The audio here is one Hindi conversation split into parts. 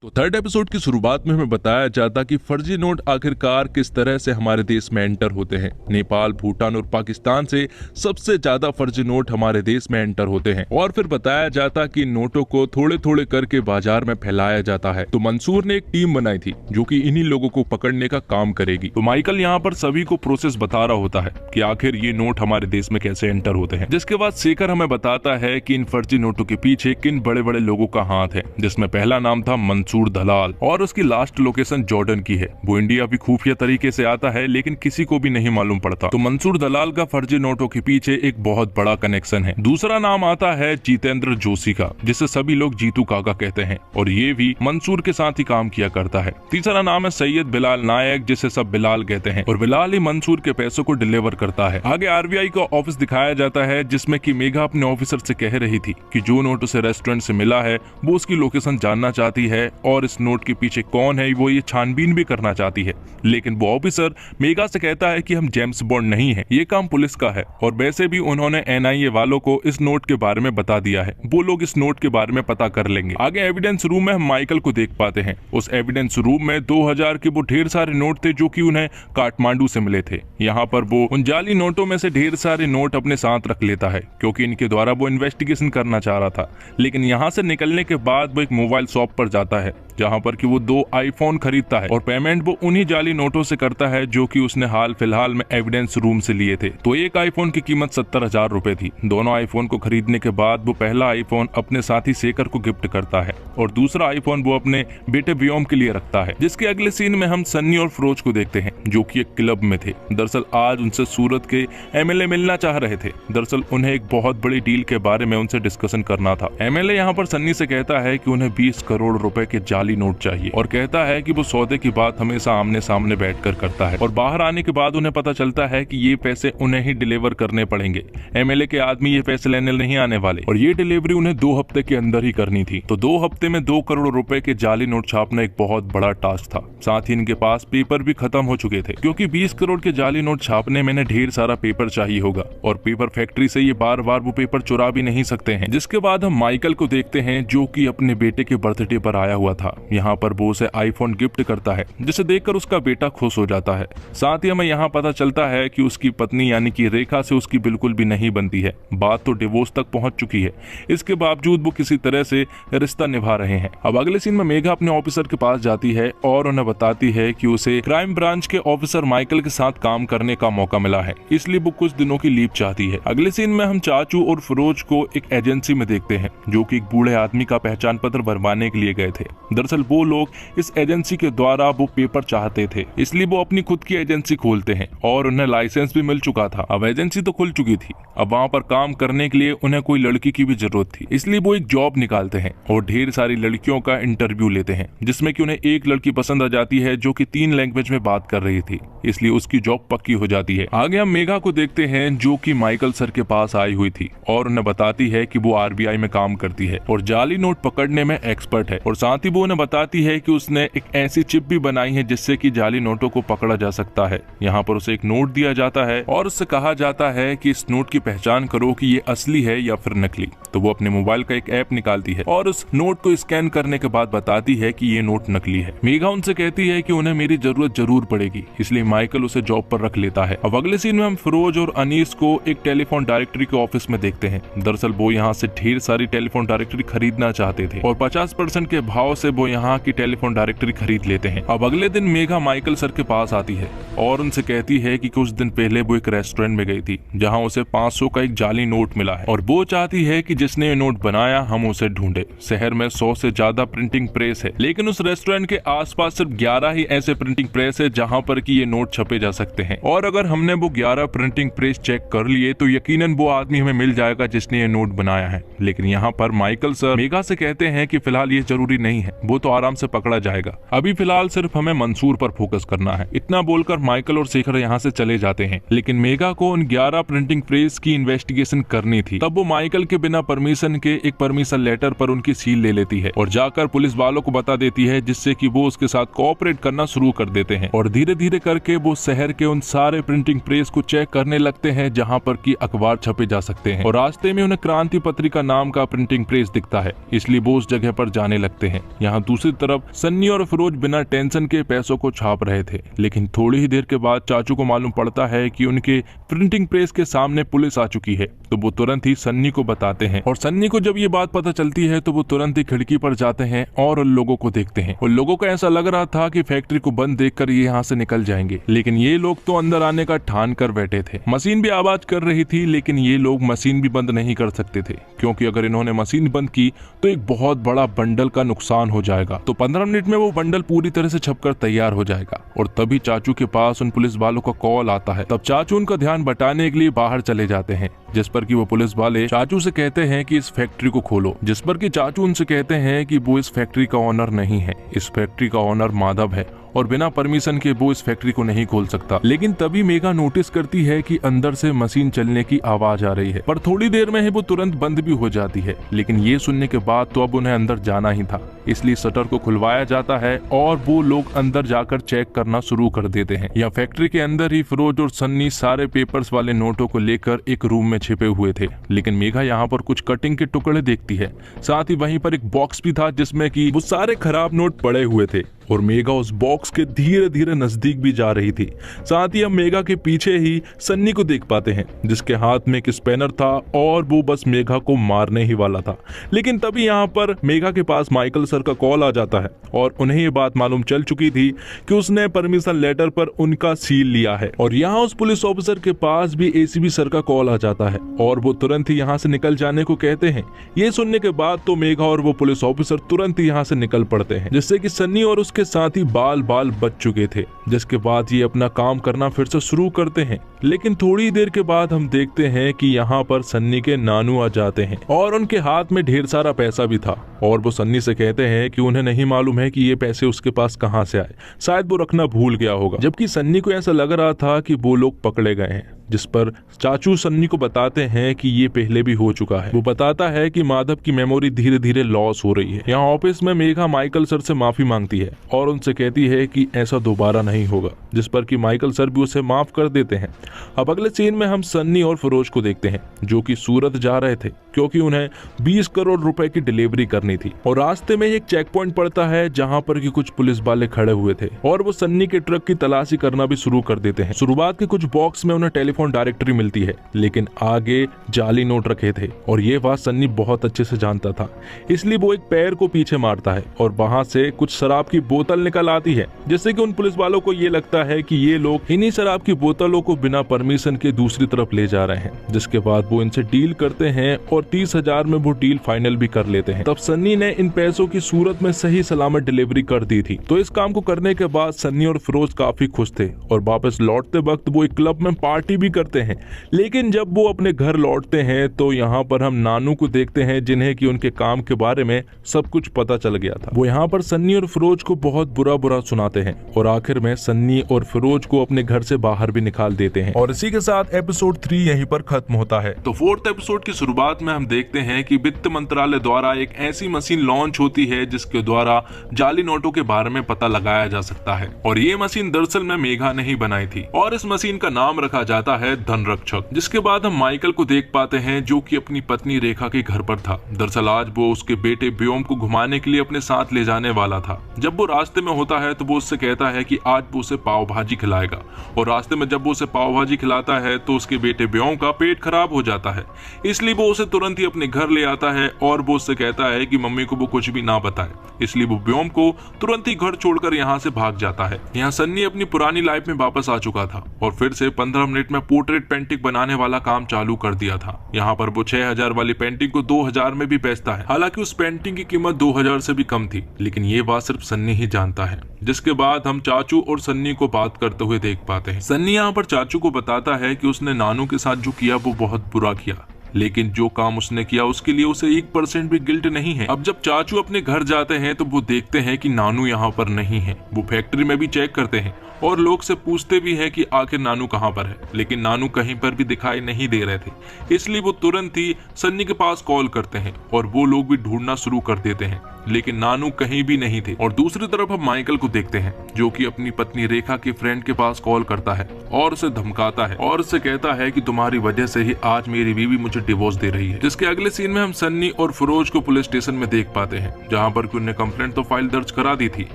तो थर्ड एपिसोड की शुरुआत में हमें बताया जाता कि फर्जी नोट आखिरकार किस तरह से हमारे देश में एंटर होते हैं। नेपाल, भूटान और पाकिस्तान से सबसे ज्यादा फर्जी नोट हमारे देश में एंटर होते हैं और फिर बताया जाता कि नोटों को थोड़े थोड़े करके बाजार में फैलाया जाता है। तो मंसूर ने एक टीम बनाई थी जो कि इन्हीं लोगों को पकड़ने का काम करेगी। तो माइकल यहाँ पर सभी को प्रोसेस बता रहा होता है कि आखिर ये नोट हमारे देश में कैसे एंटर होते हैं। जिसके बाद शेखर हमें बताता है कि इन फर्जी नोटों के पीछे किन बड़े बड़े लोगों का हाथ है, जिसमें पहला नाम था मंसूर दलाल और उसकी लास्ट लोकेशन जॉर्डन की है। वो इंडिया भी खुफिया तरीके से आता है लेकिन किसी को भी नहीं मालूम पड़ता। तो मंसूर दलाल का फर्जी नोटों के पीछे एक बहुत बड़ा कनेक्शन है। दूसरा नाम आता है जितेंद्र जोशी का, जिसे सभी लोग जीतू काका कहते हैं और ये भी मंसूर के साथ ही काम किया करता है। तीसरा नाम है सैयद बिलाल नायक, जिसे सब बिलाल कहते हैं और बिलाल ही मंसूर के पैसों को डिलीवर करता है। आगे आरबीआई का ऑफिस दिखाया जाता है जिसमें कि मेघा अपने ऑफिसर से कह रही थी कि जो नोट उसे रेस्टोरेंट से मिला है वो उसकी लोकेशन जानना चाहती है और इस नोट के पीछे कौन है वो ये छानबीन भी करना चाहती है। लेकिन वो ऑफिसर मेगा से कहता है कि हम जेम्स बॉन्ड नहीं है, ये काम पुलिस का है और वैसे भी उन्होंने एनआईए वालों को इस नोट के बारे में बता दिया है, वो लोग इस नोट के बारे में पता कर लेंगे। आगे एविडेंस रूम में हम माइकल को देख पाते हैं। उस एविडेंस रूम में 2000 के वो ढेर सारे नोट थे जो कि उन्हें काठमांडू से मिले थे। यहाँ पर वो उन जाली नोटों में से ढेर सारे नोट अपने साथ रख लेता है क्योंकि इनके द्वारा वो इन्वेस्टिगेशन करना चाह रहा था। लेकिन यहाँ से निकलने के बाद वो एक मोबाइल शॉप पर जाता है जहाँ पर कि वो 2 आईफोन खरीदता है और पेमेंट वो उन्हीं जाली नोटों से करता है जो कि उसने हाल फिलहाल में एविडेंस रूम से लिए थे। तो एक आईफोन की कीमत 70,000 रुपए थी। दोनों आईफोन को खरीदने के बाद वो पहला आईफोन अपने साथी शेखर को गिफ्ट करता है और दूसरा आईफोन वो अपने बेटे व्योम के लिए रखता है। जिसके अगले सीन में हम सन्नी और फिरोज को देखते हैं जो कि एक क्लब में थे। दरअसल आज उनसे सूरत के एमएलए मिलना चाह रहे थे। दरअसल उन्हें एक बहुत बड़ी डील के बारे में उनसे डिस्कशन करना था। एमएलए यहाँ पर सन्नी से कहता है कि उन्हें 20 करोड़ रुपए के जाली नोट चाहिए और कहता है कि वो सौदे की बात हमेशा आमने सामने बैठकर करता है और बाहर आने के बाद उन्हें पता चलता है कि ये पैसे उन्हें ही डिलीवर करने पड़ेंगे। एमएलए के आदमी ये पैसे लेने नहीं आने वाले और ये डिलीवरी उन्हें 2 हफ्ते के अंदर ही करनी थी। तो 2 हफ्ते में 2 करोड़ रुपए के जाली नोट छापना एक बहुत बड़ा टास्क था। साथ ही इनके पास पेपर भी खत्म हो चुके थे क्योंकि 20 करोड़ के जाली नोट छापने में ढेर सारा पेपर चाहिए होगा और पेपर फैक्ट्री से ये बार बार वो पेपर चुरा भी नहीं सकते हैं। जिसके बाद हम माइकल को देखते हैं जो कि अपने बेटे के बर्थडे पर आया हुआ था। यहाँ पर वो उसे आईफोन गिफ्ट करता है जिसे देखकर उसका बेटा खुश हो जाता है। साथ ही हमें यहाँ पता चलता है कि उसकी पत्नी यानी कि रेखा से उसकी बिल्कुल भी नहीं बनती है। बात तो डिवोर्स तक पहुंच चुकी है, इसके बावजूद वो किसी तरह से रिश्ता निभा रहे हैं। अब अगले सीन में मेघा अपने ऑफिसर के पास जाती है और उन्हें बताती है कि उसे क्राइम ब्रांच के ऑफिसर माइकल के साथ काम करने का मौका मिला है, इसलिए वो कुछ दिनों की लीव चाहती है। अगले सीन में हम चाचू और फिरोज को एक एजेंसी में देखते हैं जो कि एक बूढ़े आदमी का पहचान पत्र बनवाने के लिए गए थे। दरअसल वो लोग इस एजेंसी के द्वारा वो पेपर चाहते थे, इसलिए वो अपनी खुद की एजेंसी खोलते हैं और उन्हें लाइसेंस भी मिल चुका था। अब एजेंसी तो खुल चुकी थी, अब वहाँ पर काम करने के लिए उन्हें कोई लड़की की भी जरूरत थी, इसलिए वो एक जॉब निकालते हैं और ढेर सारी लड़कियों का इंटरव्यू लेते हैं जिसमें कि उन्हें एक लड़की पसंद आ जाती है जो कि 3 लैंग्वेज में बात कर रही थी, इसलिए उसकी जॉब पक्की हो जाती है। आगे हम मेघा को देखते हैं जो कि माइकल सर के पास आई हुई थी और उन्हें बताती है कि वो आरबीआई में काम करती है और जाली नोट पकड़ने में एक्सपर्ट है और साथ ही वो उन्हें बताती है कि उसने एक ऐसी चिप भी बनाई है जिससे कि जाली नोटों को पकड़ा जा सकता है। यहाँ पर उसे एक नोट दिया जाता है और उससे कहा जाता है कि इस नोट की पहचान करो कि ये असली है या फिर नकली। तो वो अपने मोबाइल का एक ऐप निकालती है और उस नोट को स्कैन करने के बाद बताती है कि ये नोट नकली है। मेघा उनसे कहती है कि उन्हें मेरी जरूरत जरूर पड़ेगी, इसलिए माइकल उसे जॉब पर रख लेता है। अब अगले सीन में हम फिरोज और अनीस को एक टेलीफोन डायरेक्टरी के ऑफिस में देखते हैं। दरअसल वो यहाँ से ढेर सारी टेलीफोन डायरेक्टरी खरीदना चाहते थे और 50% के भाव से वो यहाँ की टेलीफोन डायरेक्टरी खरीद लेते हैं। अब अगले दिन मेघा माइकल सर के पास आती है और उनसे कहती है कि कुछ दिन पहले वो एक रेस्टोरेंट में गई थी जहां उसे 500 का एक जाली नोट मिला है और वो चाहती है कि जिसने ये नोट बनाया हम उसे ढूंढे। शहर में 100 से ज्यादा प्रिंटिंग प्रेस है लेकिन उस रेस्टोरेंट के आसपास सिर्फ 11 ही ऐसे प्रिंटिंग प्रेस है जहां पर कि ये नोट छपे जा सकते हैं और अगर हमने वो 11 प्रिंटिंग प्रेस चेक कर लिए तो यकीनन वो आदमी हमें मिल जाएगा जिसने ये नोट बनाया है। लेकिन यहाँ पर माइकल सर मेघा से कहते हैं कि फिलहाल ये जरूरी नहीं है, वो तो आराम से पकड़ा जाएगा, अभी फिलहाल सिर्फ हमें मंसूर पर फोकस करना है। इतना बोलकर माइकल और शेखर यहाँ से चले जाते हैं। लेकिन मेघा को उन 11 प्रिंटिंग प्रेस की इन्वेस्टिगेशन करनी थी, तब वो माइकल के बिना परमिशन के एक परमिशन लेटर पर उनकी सील ले लेती है और जाकर पुलिस वालों को बता देती है जिससे कि वो उसके साथ कोऑपरेट करना शुरू कर देते हैं और धीरे धीरे करके वो शहर के उन सारे प्रिंटिंग प्रेस को चेक करने लगते हैं जहाँ पर की अखबार छपे जा सकते हैं। और रास्ते में उन्हें क्रांति पत्रिका नाम का प्रिंटिंग प्रेस दिखता है, इसलिए वो उस जगह पर जाने लगते हैं। यहाँ जहां दूसरी तरफ सन्नी और फिरोज बिना टेंशन के पैसों को छाप रहे थे। लेकिन थोड़ी ही देर के बाद चाचू को मालूम पड़ता है कि उनके प्रिंटिंग प्रेस के सामने पुलिस आ चुकी है। तो वो तुरंत ही सन्नी को बताते हैं और सन्नी को जब ये बात पता चलती है तो वो तुरंत ही खिड़की पर जाते हैं और उन लोगों को देखते हैं। उन लोगों को ऐसा लग रहा था कि फैक्ट्री को बंद देखकर ये यहाँ से निकल जाएंगे, लेकिन ये लोग तो अंदर आने का ठान कर बैठे थे। मशीन भी आवाज कर रही थी, लेकिन ये लोग मशीन भी बंद नहीं कर सकते थे, क्योंकि अगर इन्होंने मशीन बंद की तो एक बहुत बड़ा बंडल का नुकसान हो जाएगा। तो 15 मिनट में वो बंडल पूरी तरह से छपकर तैयार हो जाएगा। और तभी चाचू के पास उन पुलिस वालों का कॉल आता है। तब चाचू उनका ध्यान बटाने के लिए बाहर चले जाते हैं, जिस पर कि वो पुलिस वाले चाचू से कहते हैं कि इस फैक्ट्री को खोलो। जिस पर कि चाचू उनसे कहते हैं कि वो इस फैक्ट्री का ओनर नहीं है, इस फैक्ट्री का ओनर माधव है और बिना परमिशन के वो इस फैक्ट्री को नहीं खोल सकता। लेकिन तभी मेघा नोटिस करती है कि अंदर से मशीन चलने की आवाज आ रही है, पर थोड़ी देर में ही वो तुरंत बंद भी हो जाती है। लेकिन ये सुनने के बाद तो अब उन्हें अंदर जाना ही था, इसलिए शटर को खुलवाया जाता है और वो लोग अंदर जाकर चेक करना शुरू कर देते हैं। यहाँ फैक्ट्री के अंदर ही फिरोज और सन्नी सारे पेपर्स वाले नोटों को लेकर एक रूम में छिपे हुए थे। लेकिन मेघा यहाँ पर कुछ कटिंग के टुकड़े देखती है, साथ ही वहीं पर एक बॉक्स भी था जिसमें कि वो सारे खराब नोट पड़े हुए थे और मेघा उस बॉक्स के धीरे धीरे नजदीक भी जा रही थी। साथ ही हम मेघा के पीछे ही सन्नी को देख पाते हैं, जिसके हाथ में एक स्पैनर था और वो बस मेघा को मारने ही वाला था। लेकिन तभी यहाँ पर मेघा के पास माइकल सर का कॉल आ जाता है और उन्हें ये बात मालूम चल चुकी थी कि उसने परमिशन लेटर पर उनका सील लिया है। और यहाँ उस पुलिस ऑफिसर के पास भी एसीपी सर का कॉल आ जाता है और वो तुरंत ही यहाँ से निकल जाने को कहते हैं। ये सुनने के बाद तो मेघा और वो पुलिस ऑफिसर तुरंत ही यहाँ से निकल पड़ते हैं, जिससे कि सन्नी और के साथ ही बाल बच चुके थे। जिसके बाद ये अपना काम करना फिर से शुरू करते हैं। लेकिन थोड़ी देर के बाद हम देखते हैं कि यहाँ पर सन्नी के नानू आ जाते हैं और उनके हाथ में ढेर सारा पैसा भी था और वो सन्नी से कहते हैं कि उन्हें नहीं मालूम है कि ये पैसे उसके पास कहाँ से आए, शायद वो रखना भूल गया होगा। जबकि सन्नी को ऐसा लग रहा था कि वो लोग पकड़े गए हैं, जिस पर चाचू सन्नी को बताते हैं कि ये पहले भी हो चुका है। वो बताता है कि माधव की मेमोरी धीरे धीरे लॉस हो रही है। यहाँ ऑफिस में मेघा माइकल सर से माफी मांगती है और उनसे कहती है कि ऐसा दोबारा नहीं होगा, जिस पर कि माइकल सर भी उसे माफ कर देते हैं। अब अगले सीन में हम सन्नी और फिरोज को देखते हैं, जो कि सूरत जा रहे थे क्योंकि उन्हें 20 करोड़ रुपए की डिलीवरी करनी थी। और रास्ते में एक चेक पॉइंट पड़ता है जहाँ पर कि कुछ पुलिस वाले खड़े हुए थे और वो सन्नी के ट्रक की तलाशी करना भी शुरू कर देते हैं। शुरुआत के कुछ बॉक्स में उन्हें टेलीफोन डायरेक्टरी मिलती है, लेकिन आगे जाली नोट रखे थे और ये बात सन्नी बहुत अच्छे से जानता था, इसलिए वो एक पैर को पीछे मारता है और वहां से कुछ शराब की बोतल निकल आती है, जिससे कि उन पुलिस वालों को ये लगता है कि ये लोग इन्हीं शराब की बोतलों को बिना परमिशन के दूसरी तरफ ले जा रहे हैं। जिसके बाद वो इनसे डील करते हैं और 30,000 में वो डील फाइनल भी कर लेते हैं। तब सन्नी ने इन पैसों की सूरत में सही सलामत डिलीवरी कर दी थी। तो इस काम को करने के बाद सन्नी और फिरोज काफी खुश थे और वापस लौटते वक्त वो एक क्लब में पार्टी भी करते हैं। लेकिन जब वो अपने घर लौटते हैं तो यहाँ पर हम नानू को देखते हैं, जिन्हें कि उनके काम के बारे में सब कुछ पता चल गया था। वो यहाँ पर सन्नी और फिरोज को बहुत बुरा सुनाते हैं और आखिर में सन्नी और फिरोज को अपने घर से बाहर भी निकाल देते हैं। और इसी के साथ एपिसोड 3 यहीं पर खत्म होता है। तो 4th एपिसोड की शुरुआत में हम देखते हैं कि वित्त मंत्रालय द्वारा एक ऐसी मशीन लॉन्च होती है जिसके द्वारा जाली नोटों के बारे में पता लगाया जा सकता है। और ये मशीन दरअसल में मेघा ने ही बनाई थी और इस मशीन का नाम रखा जाता है धनरक्षक। जिसके बाद हम माइकल को देख पाते हैं, जो कि अपनी पत्नी रेखा के घर पर था। दरअसल आज वो उसके बेटे व्योम को घुमाने के लिए अपने साथ ले जाने वाला था। जब वो रास्ते में होता है तो वो उससे कहता है कि आज वो उसे पाव भाजी खिलाएगा और रास्ते में जब वो उसे पाव भाजी खिलाता है तो उसके बेटे व्योम का पेट खराब हो जाता है, इसलिए वो उसे तुरंत ही अपने घर ले आता है और वो उससे कहता है कि मम्मी को वो कुछ भी ना बताए। इसलिए वो व्योम को तुरंत ही घर छोड़कर यहाँ से भाग जाता है। यहाँ सन्नी अपनी पुरानी लाइफ में वापस आ चुका था और फिर से 15 मिनट में पोर्ट्रेट पेंटिंग बनाने वाला काम चालू कर दिया था। यहाँ पर वो 6,000 वाली पेंटिंग को 2,000 में भी बेचता है। हालांकि उस पेंटिंग की कीमत 2,000 से भी कम थी, लेकिन ये बात सिर्फ सन्नी ही जानता है। जिसके बाद हम चाचू और सन्नी को बात करते हुए देख पाते हैं। सन्नी यहाँ पर चाचू को बताता है कि उसने नानू के साथ जो किया वो बहुत बुरा किया, लेकिन जो काम उसने किया उसके लिए उसे 1% भी गिल्ट नहीं है। अब जब चाचू अपने घर जाते हैं तो वो देखते हैं कि नानू यहाँ पर नहीं है। वो फैक्ट्री में भी चेक करते हैं और लोग से पूछते भी हैं कि आखिर नानू कहाँ पर है, लेकिन नानू कहीं पर भी दिखाई नहीं दे रहे थे। इसलिए वो तुरंत ही सन्नी के पास कॉल करते हैं और वो लोग भी ढूंढना शुरू कर देते हैं। लेकिन नानू कहीं भी नहीं थे। और दूसरी तरफ हम माइकल को देखते हैं जो कि अपनी पत्नी रेखा के फ्रेंड के पास कॉल करता है और उसे धमकाता है और उसे कहता है कि तुम्हारी वजह से ही आज मेरी बीवी मुझे डिवोर्स दे रही है। जिसके अगले सीन में हम सन्नी और फिरोज को पुलिस स्टेशन में देख पाते हैं, जहाँ पर उन्होंने कंप्लेंट तो फाइल दर्ज करा दी थी,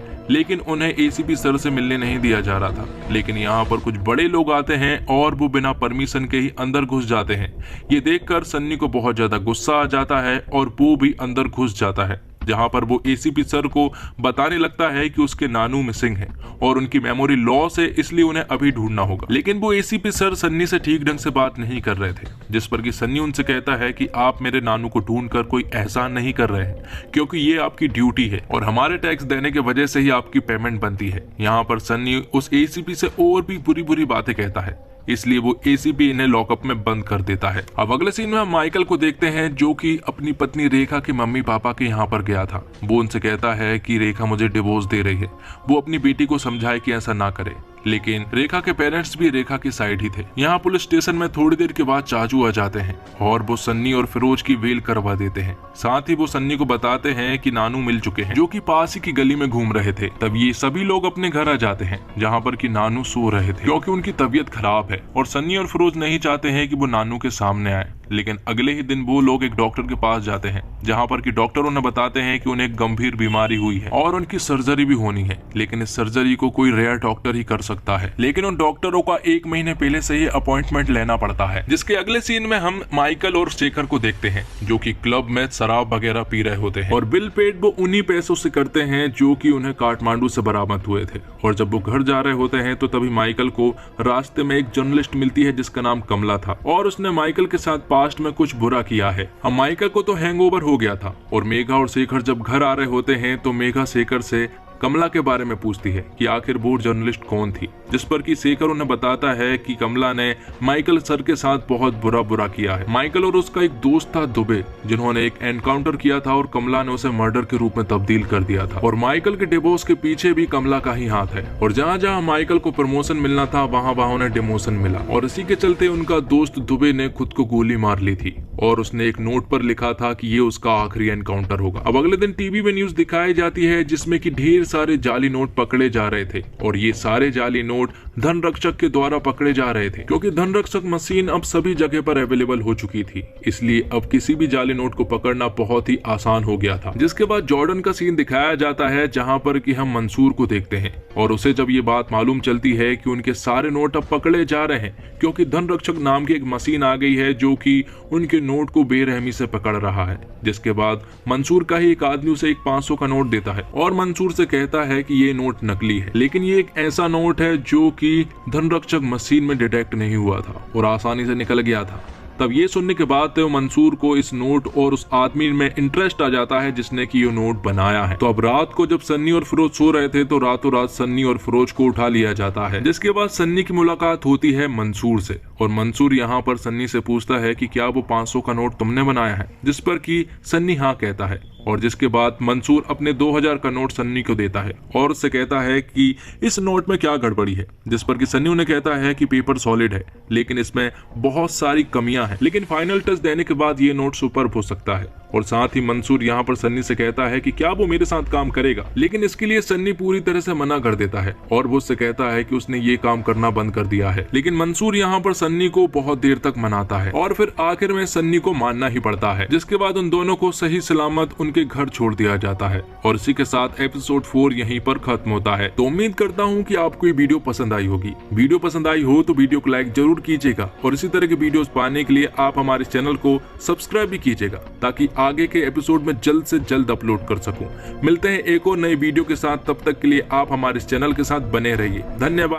लेकिन उन्हें एसीपी सर से मिलने नहीं दिया जा रहा था। लेकिन यहाँ पर कुछ बड़े लोग आते हैं और वो बिना परमिशन के ही अंदर घुस जाते हैं। ये देखकर सन्नी को बहुत ज्यादा गुस्सा आ जाता है और वो भी अंदर घुस जाता है, जहां पर वो एसीपी सर को बताने लगता है कि उसके नानू मिसिंग हैं और उनकी मेमोरी लॉस है, इसलिए उन्हें अभी ढूंढना होगा। लेकिन वो एसीपी सर सन्नी से ठीक ढंग से बात नहीं कर रहे थे, जिस पर कि सन्नी उनसे कहता है कि आप मेरे नानू को ढूंढकर कोई एहसान नहीं कर रहे हैं, क्योंकि ये आपकी ड्यूटी है और हमारे टैक्स देने की वजह से ही आपकी पेमेंट बनती है। यहाँ पर सन्नी उस एसीपी से और भी बुरी बुरी बातें कहता है, इसलिए वो एसीपी इन्हें लॉकअप में बंद कर देता है। अब अगले सीन में हम माइकल को देखते हैं जो कि अपनी पत्नी रेखा के मम्मी पापा के यहाँ पर गया था। वो उनसे कहता है कि रेखा मुझे डिवोर्स दे रही है, वो अपनी बेटी को समझाए कि ऐसा ना करे। लेकिन रेखा के पेरेंट्स भी रेखा की साइड ही थे। यहाँ पुलिस स्टेशन में थोड़ी देर के बाद चाचू आ जाते हैं और वो सन्नी और फिरोज की वेल करवा देते हैं। साथ ही वो सन्नी को बताते हैं कि नानू मिल चुके हैं, जो कि पास ही की गली में घूम रहे थे। तब ये सभी लोग अपने घर आ जाते हैं, जहाँ पर कि नानू सो रहे थे क्योंकि उनकी तबीयत खराब है और सन्नी और फिरोज नहीं चाहते हैं कि वो नानू के सामने आए। लेकिन अगले ही दिन वो लोग एक डॉक्टर के पास जाते हैं, जहाँ पर कि डॉक्टर उन्हें बताते हैं कि उन्हें एक गंभीर बीमारी हुई है और उनकी सर्जरी भी होनी है। लेकिन इस सर्जरी को कोई रेयर डॉक्टर ही कर सकता है, लेकिन उन डॉक्टरों का 1 महीने पहले से ही अपॉइंटमेंट लेना पड़ता है। जिसके अगले सीन में हम माइकल और शेखर को देखते हैं जो कि क्लब में शराब वगैरह पी रहे होते हैं और बिल पेड वो उन्हीं पैसों से करते हैं जो कि उन्हें काठमांडू से बरामद हुए थे। और जब वो घर जा रहे होते हैं तो तभी माइकल को रास्ते में एक जर्नलिस्ट मिलती है जिसका नाम कमला था और उसने माइकल के साथ पास्ट में कुछ बुरा किया है। अब माइकल को तो हैंगओवर हो गया था और मेघा और शेखर जब घर आ रहे होते हैं तो मेघा शेखर से कमला के बारे में पूछती है कि आखिर वो जर्नलिस्ट कौन थी, जिस पर कि शेखर उन्हें बताता है कि कमला ने माइकल सर के साथ बहुत बुरा किया है। माइकल और उसका एक दोस्त था दुबे, जिन्होंने एक एनकाउंटर किया था और कमला ने उसे मर्डर के रूप में तब्दील कर दिया था। और माइकल के डिवोर्स के पीछे भी कमला का ही हाथ है और जहाँ जहाँ माइकल को प्रमोशन मिलना था वहाँ वहाँ उन्हें डिमोशन मिला और इसी के चलते उनका दोस्त दुबे ने खुद को गोली मार ली थी और उसने एक नोट पर लिखा था कि ये उसका आखिरी एनकाउंटर होगा। अब अगले दिन टीवी में न्यूज दिखाई जाती है जिसमें कि ढेर सारे जाली नोट पकड़े जा रहे थे और ये सारे जाली नोट धनरक्षक के द्वारा पकड़े जा रहे थे, क्योंकि धनरक्षक मशीन अब सभी जगह पर अवेलेबल हो चुकी थी। इसलिए अब किसी भी जाली नोट को पकड़ना बहुत ही आसान हो गया था। जिसके बाद जॉर्डन का सीन दिखाया जाता है जहां पर कि हम मंसूर को देखते हैं और उसे जब ये बात मालूम चलती है कि उनके सारे नोट अब पकड़े जा रहे हैं, क्योंकि धनरक्षक नाम की एक मशीन आ गई है जो कि उनके नोट को बेरहमी से पकड़ रहा है। जिसके बाद मंसूर का ही एक आदमी उसे एक 500 का नोट देता है और मंसूर से कहता है कि ये नोट नकली है, लेकिन ये एक ऐसा नोट है जो कि धनरक्षक मशीन में डिटेक्ट नहीं हुआ था और आसानी से निकल गया था। तब ये सुनने के बाद तो मंसूर को इस नोट और उस आदमी में इंटरेस्ट आ जाता है जिसने कि ये नोट बनाया है। तो अब रात को जब सन्नी और फिरोज सो रहे थे तो रातों रात सन्नी और फिरोज को उठा लिया जाता है। जिसके बाद सन्नी की मुलाकात होती है मंसूर से और मंसूर यहाँ पर सन्नी से पूछता है कि क्या वो 500 का नोट तुमने बनाया है, जिस पर कि सन्नी हाँ कहता है। और जिसके बाद मंसूर अपने 2000 का नोट सन्नी को देता है और उससे कहता है कि इस नोट में क्या गड़बड़ी है, जिस पर कि सन्नी उन्हें कहता है कि पेपर सॉलिड है लेकिन इसमें बहुत सारी कमियां हैं, लेकिन फाइनल टच देने के बाद ये नोट सुपर्ब हो सकता है। और साथ ही मंसूर यहाँ पर सन्नी से कहता है कि क्या वो मेरे साथ काम करेगा, लेकिन इसके लिए सन्नी पूरी तरह से मना कर देता है और वो उससे कहता है कि उसने ये काम करना बंद कर दिया है। लेकिन मंसूर यहाँ पर सन्नी को बहुत देर तक मनाता है और फिर आखिर में सन्नी को मानना ही पड़ता है। जिसके बाद उन दोनों को सही सलामत उनके घर छोड़ दिया जाता है और इसी के साथ एपिसोड 4 यहीं पर खत्म होता है। तो उम्मीद करता हूँ कि आपको ये वीडियो पसंद आई होगी। वीडियो पसंद आई हो तो वीडियो को लाइक जरूर कीजिएगा और इसी तरह के वीडियोस पाने के लिए आप हमारे चैनल को सब्सक्राइब भी कीजिएगा ताकि आगे के एपिसोड में जल्द से जल्द अपलोड कर सकूं। मिलते हैं एक और नई वीडियो के साथ, तब तक के लिए आप हमारे चैनल के साथ बने रहिए। धन्यवाद।